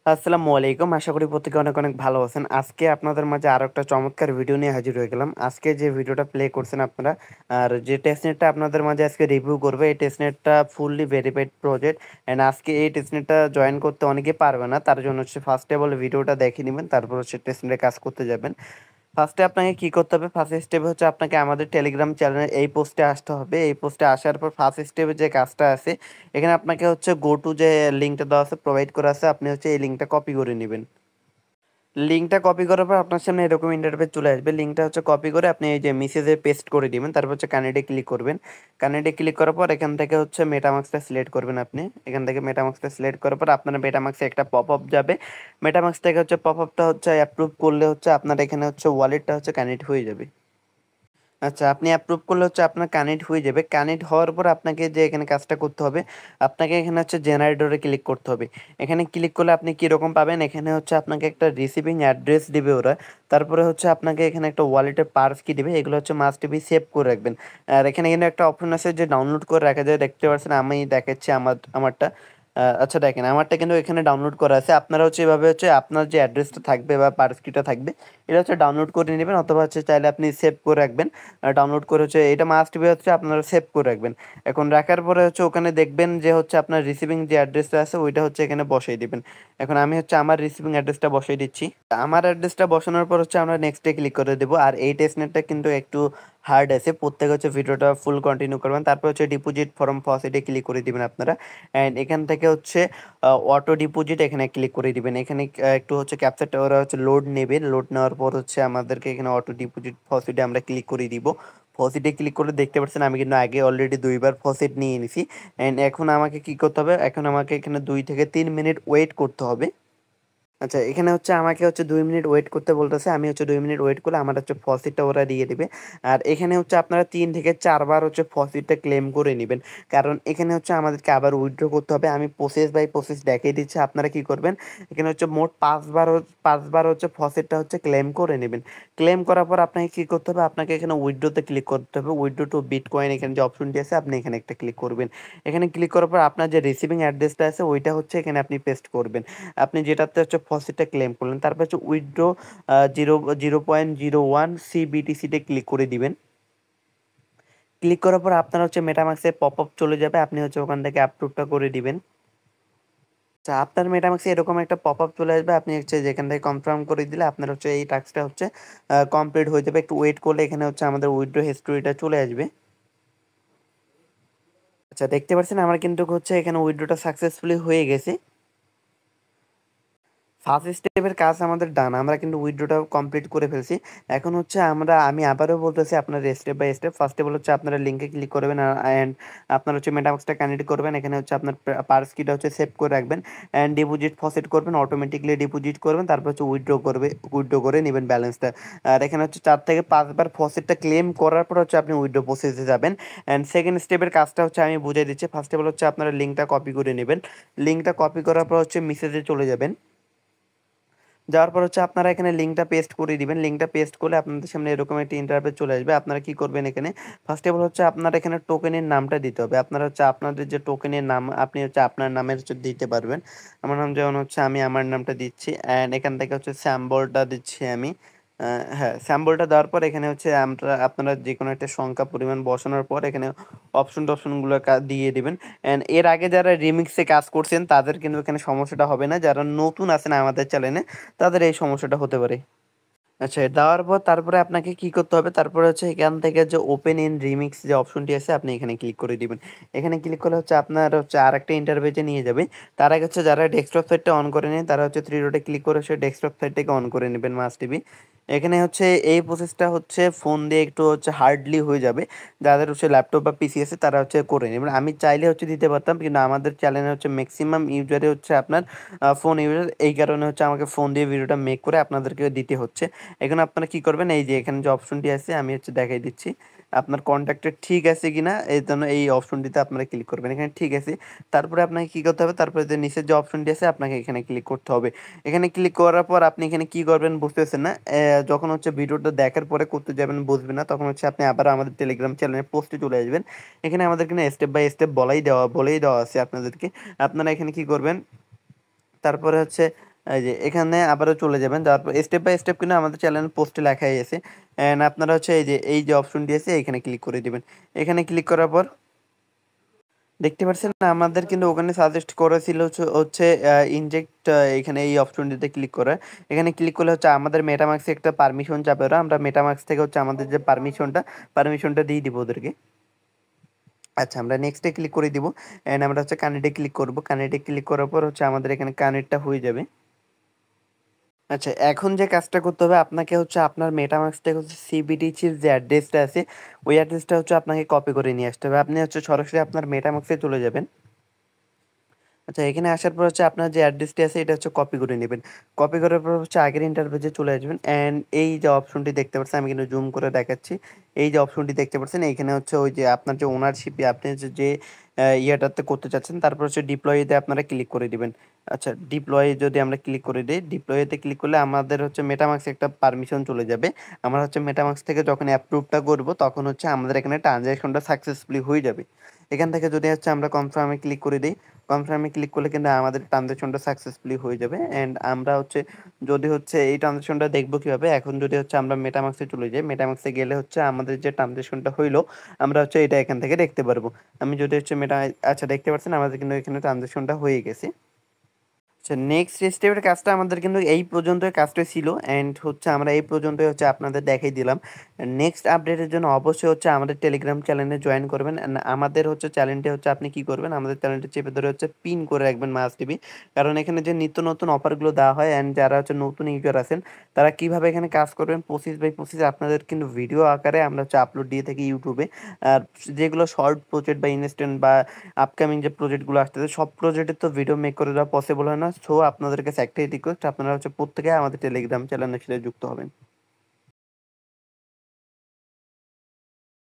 আসসালামু আলাইকুম। আশা করি প্রত্যেকে অনেক, অনেক ভালো আছেন। আজকে আপনাদের মাঝে আরো একটা চমৎকার ভিডিও নিয়ে হাজির হয়ে গেলাম। আজকে যে ভিডিওটা প্লে করছেন আপনারা, আর যে টেস্টনেটটা আপনাদের মাঝে আজকে রিভিউ করবে, এই টেস্টনেটটা ফুললি ভেরিফাইড প্রজেক্ট। অ্যান্ড আজকে এই টেস্টনেটটা জয়েন করতে অনেকে পারবে না। তার জন্য হচ্ছে ফার্স্ট অফ অল ভিডিওটা দেখে নিবেন, তারপর হচ্ছে টেস্টনেটে কাজ করতে যাবেন। ফার্স্টে আপনাকে কি করতে হবে? ফার্স্ট স্টেপ হচ্ছে আপনাকে আমাদের টেলিগ্রাম চ্যানেলে এই পোস্টে আসতে হবে। এই পোস্টে আসার পর ফার্স্ট স্টেপে যে কাজটা আছে, এখানে আপনাকে হচ্ছে গো টু যে লিঙ্কটা দেওয়া আছে, প্রোভাইড করা আছে, আপনি হচ্ছে এই লিঙ্কটা কপি করে নেবেন। লিঙ্কটা কপি করার পর আপনার সামনে এরকম ইন্টারফেস চলে আসবে। লিঙ্কটা হচ্ছে কপি করে আপনি এই যে মেসেজে পেস্ট করে দিবেন, তারপর হচ্ছে কানেক্টে ক্লিক করবেন। কানেক্টে ক্লিক করার পর এখান থেকে হচ্ছে মেটামাক্সটা সিলেক্ট করবেন আপনি। এখান থেকে মেটামাক্সটা সিলেক্ট করার পর আপনার মেটামাক্সে একটা পপ আপ যাবে। মেটামাক্স থেকে হচ্ছে পপ আপটা হচ্ছে অ্যাপ্রুভ করলে হচ্ছে আপনার এখানে হচ্ছে ওয়ালেটটা হচ্ছে কানেক্ট হয়ে যাবে। আচ্ছা, আপনি অ্যাপ্রুভ করলে হচ্ছে আপনার কানেক্ট হয়ে যাবে। কানেক্ট হওয়ার পর আপনাকে যে এখানে কাজটা করতে হবে, আপনাকে এখানে হচ্ছে জেনারেটরে ক্লিক করতে হবে। এখানে ক্লিক করলে আপনি কীরকম পাবেন, এখানে হচ্ছে আপনাকে একটা রিসিভিং অ্যাড্রেস দিবে ওরা। তারপরে হচ্ছে আপনাকে এখানে একটা ওয়ালেটের পার্স কি দিবে, এগুলো হচ্ছে মাস্ট বি সেভ করে রাখবেন। আর এখানে কিন্তু একটা অপশন আছে যে ডাউনলোড করে রাখা যায়, দেখতে পাচ্ছেন। আমি দেখাচ্ছি আমারটা। আচ্ছা দেখেন, আমারটা কিন্তু এখানে ডাউনলোড করা আছে। আপনারা হচ্ছে এভাবে হচ্ছে আপনার যে অ্যাড্রেসটা থাকবে বা পার্স কিটা থাকবে, এটা হচ্ছে ডাউনলোড করে নেবেন, অথবা হচ্ছে চাইলে আপনি সেভ করে রাখবেন। ডাউনলোড করে হচ্ছে এটা মাস্ট বি হচ্ছে আপনারা সেভ করে রাখবেন। এখন রাখার পরে হচ্ছে ওখানে দেখবেন যে হচ্ছে আপনার রিসিভিং যে অ্যাড্রেসটা আছে ওইটা হচ্ছে এখানে বসাই দিবেন। এখন আমি হচ্ছে আমার রিসিভিং অ্যাড্রেসটা বসাই দিচ্ছি। আমার অ্যাড্রেসটা বসানোর পর হচ্ছে আমরা নেক্সটে ক্লিক করে দেবো। আর এই টেস্টনেটটা কিন্তু একটু হার্ড আছে, প্রত্যেক হচ্ছে ভিডিওটা ফুল কন্টিনিউ করবেন। তারপর হচ্ছে ডিপোজিট ফর্ম ফসেটে ক্লিক করে দিবেন আপনারা। অ্যান্ড এখান থেকে হচ্ছে অটো ডিপোজিট এখানে ক্লিক করে দিবেন। এখানে একটু হচ্ছে ক্যাপচারটা ওরা হচ্ছে লোড নেবে। লোড নেওয়ার পর হচ্ছে আমাদেরকে এখানে অটো ডিপোজিট ফসেটে আমরা ক্লিক করে দিব। ফসিটে ক্লিক করে দেখতে পাচ্ছেন আমি কিন্তু আগে অলরেডি দুইবার ফসিট নিয়ে নিছি। অ্যান্ড এখন আমাকে কি করতে হবে, এখন আমাকে এখানে 2 থেকে 3 মিনিট ওয়েট করতে হবে। আচ্ছা, এখানে হচ্ছে আমাকে হচ্ছে 2 মিনিট ওয়েট করতে বলতেছে। আমি হচ্ছে 2 মিনিট ওয়েট করলে আমার হচ্ছে ফসিটটা ওরা দিয়ে দিবে। আর এখানে হচ্ছে আপনারা 3 থেকে 4 বার হচ্ছে ফসিটটা ক্লেম করে নেবেন, কারণ এখানে হচ্ছে আমাদেরকে আবার উইথড্র করতে হবে। আমি প্রসেস বাই প্রসেস দেখিয়ে দিচ্ছি, আপনারা কি করবেন। এখানে হচ্ছে মোট 5বার হচ্ছে ফসিটটা হচ্ছে ক্লেম করে নেবেন। ক্লেম করার পর আপনাকে কি করতে হবে, আপনাকে এখানে উইথড্রোতে ক্লিক করতে হবে। উইথড্রো টু বিটকয়েন এখানে যে অপশনটি আছে, আপনি এখানে একটা ক্লিক করবেন। এখানে ক্লিক করার পর আপনার যে রিসিভিং অ্যাড্রেসটা আছে ওইটা হচ্ছে এখানে আপনি পেস্ট করবেন, আপনি যেটাতে হচ্ছে ফসিটটা ক্লেম করলেন। তারপর হচ্ছে উইথড্রো 0.01 সিবিটিসিতে ক্লিক করে দিবেন। ক্লিক করার পর আপনার হচ্ছে মেটামাক্সে পপ আপ চলে যাবে, আপনি হচ্ছে ওখান থেকে অ্যাপ্রুভটা করে দিবেন। আচ্ছা, আপনার মেটামাক্সে এরকম একটা পপ আপ চলে আসবে, আপনি হচ্ছে যেখান থেকে কনফার্ম করে দিলে আপনার হচ্ছে এই টাস্কটা হচ্ছে কমপ্লিট হয়ে যাবে। একটু ওয়েট করলে এখানে হচ্ছে আমাদের উইথড্রো হিস্টোরিটা চলে আসবে। আচ্ছা, দেখতে পাচ্ছেন আমার কিন্তু হচ্ছে এখানে উইথড্রোটা সাকসেসফুলি হয়ে গেছে। ফার্স্ট স্টেপের কাজ আমাদের ডান, আমরা কিন্তু উইথড্রোটাও কমপ্লিট করে ফেলছি। এখন হচ্ছে আমি আবারও বলতেছি, আপনার step by step. First of all হচ্ছে আপনারা লিঙ্কে ক্লিক করবেন, অ্যান্ড আপনার হচ্ছে মেটামাক্সটা কানেক্ট করবেন। এখানে হচ্ছে আপনার পার্স কিটা হচ্ছে সেভ করে রাখবেন, অ্যান্ড ডিপোজিট ফসেট করবেন, অটোমেটিকলি ডিপোজিট করবেন। তারপর হচ্ছে উইথড্রো করে নেবেন ব্যালেন্সটা। আর এখানে হচ্ছে 4 থেকে 5 বার ফসেটটা ক্লেম করার পর হচ্ছে আপনি উইথড্রো প্রসেসে যাবেন। অ্যান্ড সেকেন্ড স্টেপের কাজটা হচ্ছে আমি বুঝিয়ে দিচ্ছি। ফার্স্ট অফ অল হচ্ছে আপনারা লিঙ্কটা কপি করে নেবেন। লিঙ্কটা কপি করার পর হচ্ছে মেসেজে চলে যাবেন। যাওয়ার পর হচ্ছে আপনারা এখানে লিঙ্কটা পেস্ট করে দিবেন। লিঙ্কটা পেস্ট করলে আপনাদের সামনে এরকম একটা ইন্টারফেস চলে আসবে। আপনারা কি করবেন, এখানে ফার্স্ট অফ অল হচ্ছে আপনার এখানে টোকেনের নামটা দিতে হবে। আপনারা হচ্ছে আপনাদের যে টোকেনের নাম, আপনি হচ্ছে আপনার নামের হচ্ছে দিতে পারবেন। আমার নাম যেমন হচ্ছে আমি আমার নামটা দিচ্ছি, অ্যান্ড এখান থেকে হচ্ছে স্যাম্বলটা দিচ্ছি আমি। হ্যাঁ, স্যাম্বলটা দেওয়ার পর এখানে হচ্ছে আপনারা যে কোনো একটা সংখ্যা পরিমাণ বসানোর পর এখানে টপশনগুলো দিয়ে দিবেন। অ্যান্ড এর আগে যারা রিমিক্সে কাজ করছেন তাদের কিন্তু এখানে সমস্যাটা হবে না, যারা নতুন আছেন আমাদের চ্যানেলে তাদের এই সমস্যাটা হতে পারে। আচ্ছা, দেওয়ার পর তারপরে আপনাকে কি করতে হবে, তারপরে হচ্ছে এখান থেকে যে ওপেন ইন রিমিক্স যে অপশনটি আছে আপনি এখানে ক্লিক করে দিবেন। এখানে ক্লিক করলে হচ্ছে আপনার হচ্ছে আর একটা ইন্টারভেজে নিয়ে যাবে। তার আগে হচ্ছে যারা ডেস্কটপ সাইটটা অন করে নেন তারা হচ্ছে থ্রি ডটে ক্লিক করে সে ডেস্কটপ সাইটটাকে অন করে নেবেন মাস্ট টিভি। এখানে হচ্ছে এই প্রসেসটা হচ্ছে ফোন দিয়ে একটু হচ্ছে হার্ডলি হয়ে যাবে, যাদের হচ্ছে ল্যাপটপ বা পিসি আছে তারা হচ্ছে করে নেবেন। আমি চাইলে হচ্ছে দিতে পারতাম, কিন্তু আমাদের চ্যানেলে হচ্ছে ম্যাক্সিমাম ইউজারে হচ্ছে আপনার ফোন ইউজার, এই কারণে হচ্ছে আমাকে ফোন দিয়ে ভিডিওটা মেক করে আপনাদেরকে দিতে হচ্ছে। এখন আপনারা কি করবেন, এই যে এখানে যে অপশনটি আছে আমি হচ্ছে দেখাই দিচ্ছি, আপনার কন্ট্যাক্টে ঠিক আছে কিনা এই জন্য এই অপশনটিতে আপনারা ক্লিক করবেন। এখানে ঠিক আছে, তারপরে আপনাকে কি করতে হবে, তারপরে যে নিচের যে অপশনটি আছে আপনাকে এখানে ক্লিক করতে হবে। এখানে ক্লিক করার পর আপনি এখানে কি করবেন বুঝতেছেন না, যখন হচ্ছে ভিডিওটা দেখার পরে করতে যাবেন বুঝবেন না, তখন হচ্ছে আপনি আবার আমাদের টেলিগ্রাম চ্যানেলে পোস্টে চলে আসবেন। এখানে আমাদের এখানে স্টেপ বাই স্টেপ বলেই দেওয়া আছে আপনাদেরকে। আপনারা এখানে কি করবেন, তারপরে হচ্ছে এই যে এখানে আবারও চলে যাবেন। যাওয়ার পর স্টেপ বাই স্টেপ কিন্তু আমাদের চ্যানেল পোস্টে লেখাই আছে। অ্যান্ড আপনারা হচ্ছে এই যে অপশনটি আছে এখানে ক্লিক করে দিবেন। এখানে ক্লিক করার পর দেখতে পাচ্ছেন না আমাদের কিন্তু ওখানে সাজেস্ট করেছিল হচ্ছে ইনজেক্ট, এখানে এই অপশনটিতে ক্লিক করে এখানে ক্লিক করলে হচ্ছে আমাদের মেটামাক্সে একটা পারমিশন যাবে, ওরা আমরা মেটামাক্স থেকে হচ্ছে আমাদের যে পারমিশনটা দিয়ে দিব ওদেরকে। আচ্ছা, আমরা নেক্সটে ক্লিক করে দিব এন্ড আমরা হচ্ছে কানেক্টে ক্লিক করব। কানেক্টে ক্লিক করার পর হচ্ছে আমাদের এখানে কানেক্টটা হয়ে যাবে। আচ্ছা, এখন যে কাজটা করতে হবে আপনাকে হচ্ছে আপনার মেটামাস্ক থেকে হচ্ছে সিবিডিটির যে অ্যাড্রেসটা আছে ওই অ্যাড্রেসটা হচ্ছে আপনাকে কপি করে নিয়ে আসতে হবে। আপনি হচ্ছে সরাসরি আপনার মেটামাক্সে চলে যাবেন। আচ্ছা, এখানে আসার পর হচ্ছে আপনার যে অ্যাড্রেসটি আছে এটা হচ্ছে কপি করে নেবেন। কপি করার পর হচ্ছে আগের ইন্টারফেসে চলে আসবেন অ্যান্ড এই যে অপশনটি দেখতে পাচ্ছেন, আমি কিন্তু জুম করে দেখাচ্ছি। এই যে অপশনটি দেখতে পাচ্ছেন এইখানে হচ্ছে ওই যে আপনার যে ওনারশিপে আপনি যে ইয়েটাতে করতে চাচ্ছেন তারপর হচ্ছে ডিপ্লয়তে আপনারা ক্লিক করে দিবেন। আচ্ছা, ডিপ্লয় যদি আমরা ক্লিক করে দিই, ডিপ্লয়তে ক্লিক করলে আমাদের হচ্ছে মেটামাক্সে একটা পারমিশন চলে যাবে। আমরা হচ্ছে মেটামাক্স থেকে যখন অ্যাপ্রুভটা করব তখন হচ্ছে আমাদের এখানে ট্রানজাকশনটা সাকসেসফুলি হয়ে যাবে। এখান থেকে যদি হচ্ছে আমরা কনফার্মে ক্লিক করে দিই, কনফার্মে ক্লিক করলে কিন্তু আমাদের ট্রানজাকশনটা সাকসেসফুলি হয়ে যাবে অ্যান্ড আমরা হচ্ছে যদি হচ্ছে এই ট্রানজাকশনটা দেখবো কিভাবে, এখন যদি হচ্ছে আমরা মেটামাক্সে চলে যাই, মেটামাক্সে গেলে হচ্ছে আমাদের যে ট্রানজাকশনটা হইলো আমরা হচ্ছে এটা এখান থেকে দেখতে পারবো। আমি যদি হচ্ছে আচ্ছা, দেখতে পাচ্ছেন আমাদের কিন্তু এখানে ট্রানজাকশনটা হয়ে গেছে। আচ্ছা, নেক্সট স্টেপের কাজটা আমাদের কিন্তু এই পর্যন্ত কাজটা ছিল অ্যান্ড হচ্ছে আমরা এই পর্যন্ত হচ্ছে আপনাদের দেখাই দিলাম। নেক্সট আপডেটের জন্য অবশ্যই হচ্ছে আমাদের টেলিগ্রাম চ্যানেলে জয়েন করবেন and আমাদের হচ্ছে চ্যানেলটি হচ্ছে আপনি কি করবেন, আমাদের চ্যানেলটি চেপে ধরে হচ্ছে পিন করে রাখবেন মাস টিভি। কারণ এখানে যে নিত্য নতুন অফারগুলো দেওয়া হয় অ্যান্ড যারা হচ্ছে নতুন ইউজার আছেন তারা কিভাবে এখানে কাজ করবেন 25/25 আপনাদের কিন্তু ভিডিও আকারে আমরা হচ্ছে আপলোড দিয়ে থাকি ইউটিউবে। আর যেগুলো শর্ট প্রজেক্ট বা ইনস্ট্যান্ট বা আপকামিং যে প্রজেক্টগুলো আসতেছে সব প্রজেক্টের তো ভিডিও মেক করে দেওয়া পসিবল হয় না। সো আপনাদের কাছে একটাই রিকোয়েস্ট, আপনারা হচ্ছে প্রত্যেকে আমাদের টেলিগ্রাম চ্যানেলের সাথে যুক্ত হবেন।